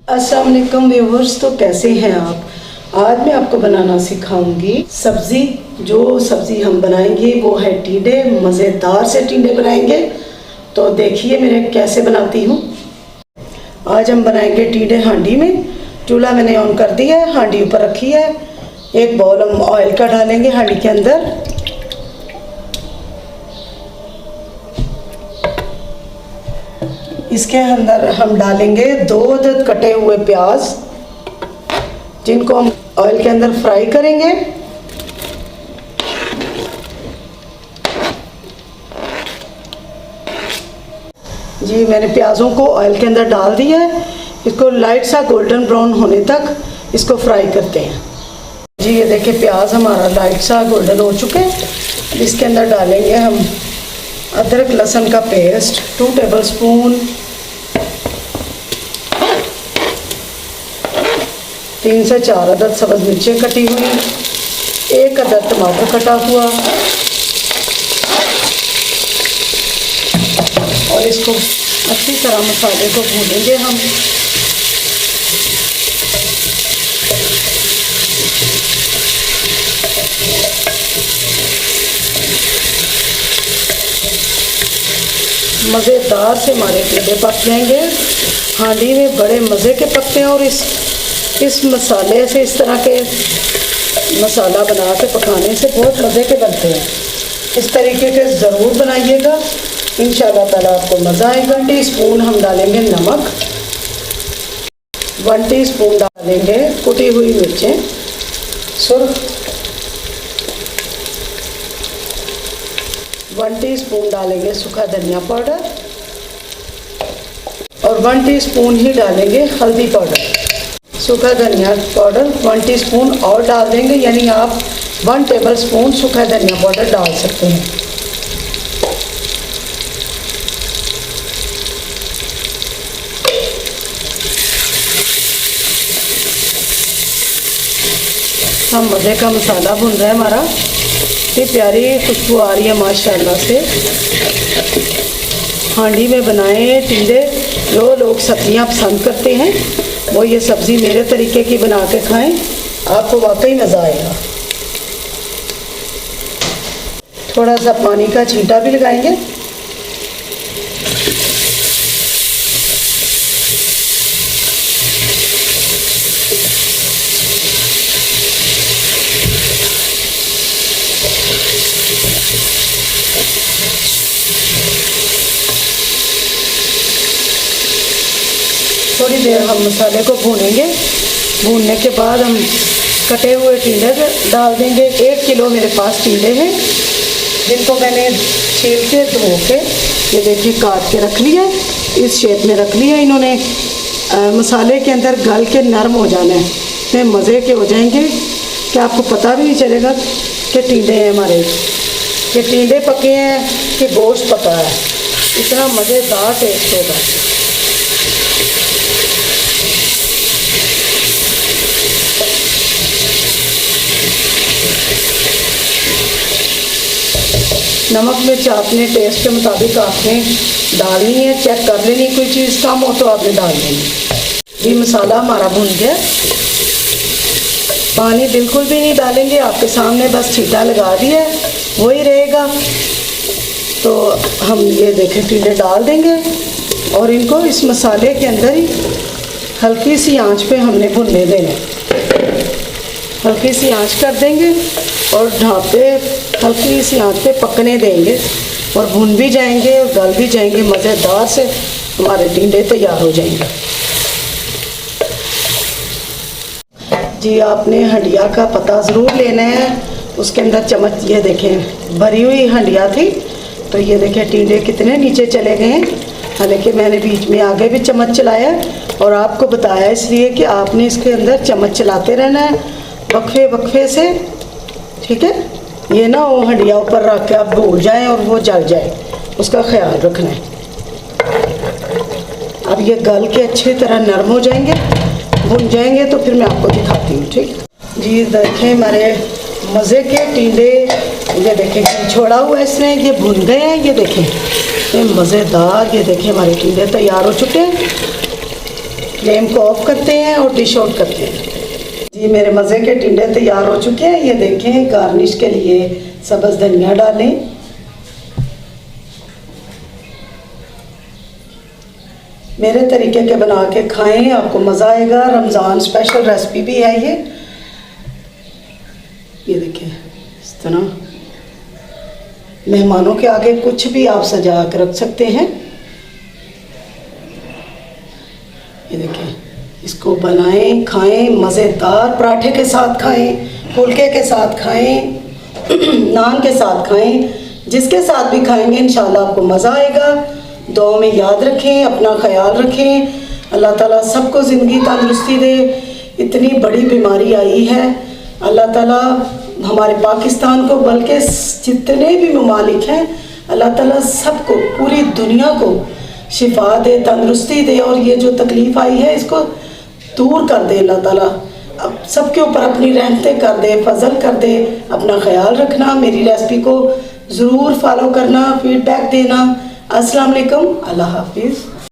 अस्सलाम वालेकुम व्यूअर्स। तो कैसे हैं आप? आज मैं आपको बनाना सिखाऊंगी सब्ज़ी। जो सब्ज़ी हम बनाएंगे वो है टिंडे। मज़ेदार से टिंडे बनाएंगे। तो देखिए मेरे कैसे बनाती हूँ। आज हम बनाएंगे टिंडे हांडी में। चूल्हा मैंने ऑन कर दिया है, हांडी ऊपर रखी है। एक बाउल हम ऑयल का डालेंगे हांडी के अंदर। इसके अंदर हम डालेंगे 2 अदद कटे हुए प्याज, जिनको हम ऑयल के अंदर फ्राई करेंगे। जी मैंने प्याज़ों को ऑयल के अंदर डाल दिया है। इसको लाइट सा गोल्डन ब्राउन होने तक इसको फ्राई करते हैं। जी ये देखिए प्याज हमारा लाइट सा गोल्डन हो चुके हैं। इसके अंदर डालेंगे हम अदरक लहसुन का पेस्ट 2 टेबलस्पून, 3 से 4 अदद सब्ज़ मिर्चें कटी हुई, 1 अदद टमाटर कटा हुआ, और इसको अच्छी तरह मसाले को भूनेंगे हम। मज़ेदार से हमारे टिंडे पक जाएंगे। हांडी में बड़े मज़े के पकते हैं और इस मसाले से, इस तरह के मसाला बना के पकाने से बहुत मज़े के बनते हैं। इस तरीके के ज़रूर बनाइएगा, इंशाल्लाह ताला आपको मज़ा आएगा। 1 टीस्पून हम डालेंगे नमक, 1 टीस्पून डालेंगे कुटी हुई मिर्चें सुर्ख, 1 टीस्पून डालेंगे सूखा धनिया पाउडर, और 1 टीस्पून ही डालेंगे हल्दी पाउडर। सूखा धनिया पाउडर 1 टीस्पून और डाल देंगे, यानी आप 1 टेबलस्पून सूखा धनिया पाउडर डाल सकते हैं। हम मज़े का मसाला भुन रहा है हमारा। इतनी प्यारी खुशबू आ रही है माशाल्लाह से। हांडी में बनाए टिंडे। जो लोग सब्जियां पसंद करते हैं वो ये सब्ज़ी मेरे तरीके की बना के खाएं, आपको वाकई मज़ा आएगा। थोड़ा सा पानी का छींटा भी लगाएंगे। थोड़ी देर हम मसाले को भूनेंगे। भूनने के बाद हम कटे हुए टिंडे डाल देंगे। 1 किलो मेरे पास टिंडे हैं, जिनको मैंने छील के धो के ये देखिए काट के रख लिया। इस शेप में रख लिया इन्होंने। मसाले के अंदर गल के नरम हो जाना है, इतने मज़े के हो जाएंगे कि आपको पता भी नहीं चलेगा कि टिंडे हैं हमारे, कि टिंडे पके हैं कि गोश्त पका है। इतना मज़ेदार टेस्ट होगा। नमक मिर्च आपने टेस्ट के मुताबिक आपने डालनी है, चेक कर लेनी। कोई चीज़ कम हो तो आपने डाल लेनी। ये मसाला हमारा भुन गया। पानी बिल्कुल भी नहीं डालेंगे, आपके सामने बस छींटा लगा दिया है, वही रहेगा। तो हम ये देखें टिंडे डाल देंगे और इनको इस मसाले के अंदर ही हल्की सी आंच पे हमने भुनने देना। हल्की सी आंच कर देंगे और ढापे हल्की सी आंच पे पकने देंगे, और भुन भी जाएंगे और गल भी जाएंगे। मज़ेदार से हमारे टिंडे तैयार हो जाएंगे। जी आपने हंडिया का पता ज़रूर लेना है। उसके अंदर चम्मच, ये देखें भरी हुई हंडिया थी, तो ये देखें टिंडे कितने नीचे चले गए हैं। हालांकि मैंने बीच में आगे भी चम्मच चलाया और आपको बताया इसलिए कि आपने इसके अंदर चम्मच चलाते रहना है वक्फे वक्फे से, ठीक है। ये ना वो हंडिया ऊपर रख के आप भूल जाएं और वो जल जाए, उसका ख्याल रखना है। अब ये गल के अच्छी तरह नरम हो जाएंगे, भुन जाएंगे, तो फिर मैं आपको दिखाती हूँ, ठीक। जी देखें हमारे मज़े के टिंडे, ये देखें छोड़ा हुआ इसने, ये भुन गए हैं। ये देखें ये मज़ेदार, ये देखें हमारे टिंडे तैयार हो चुके हैं। फ्लेम को ऑफ करते हैं और डिश आउट करते हैं। जी मेरे मज़े के टिंडे तैयार हो चुके हैं। ये देखें, गार्निश के लिए सब्ज़ धनिया डालें। मेरे तरीके के बना के खाएं, आपको मज़ा आएगा। रमज़ान स्पेशल रेसिपी भी है ये देखें, इस तरह मेहमानों के आगे कुछ भी आप सजा कर रख सकते हैं। ये देखें, इसको बनाएं, खाएं, मज़ेदार पराठे के साथ खाएं, फुलके के साथ खाएं, नान के साथ खाएं, जिसके साथ भी खाएंगे इंशाल्लाह आपको मज़ा आएगा। दुआ में याद रखें, अपना ख्याल रखें। अल्लाह ताला सबको ज़िंदगी तंदुरुस्ती दे। इतनी बड़ी बीमारी आई है, अल्लाह ताला हमारे पाकिस्तान को, बल्कि जितने भी ममालिक हैं, अल्लाह ताला सबको, पूरी दुनिया को शिफा दे, तंदुरुस्ती दे, और ये जो तकलीफ़ आई है इसको दूर कर दे अल्लाह ताला। अब सबके ऊपर अपनी रहमतें कर दे, फजल कर दे। अपना ख्याल रखना, मेरी रेसिपी को ज़रूर फॉलो करना, फीडबैक देना। अस्सलाम वालेकुम, अल्लाह हाफिज़।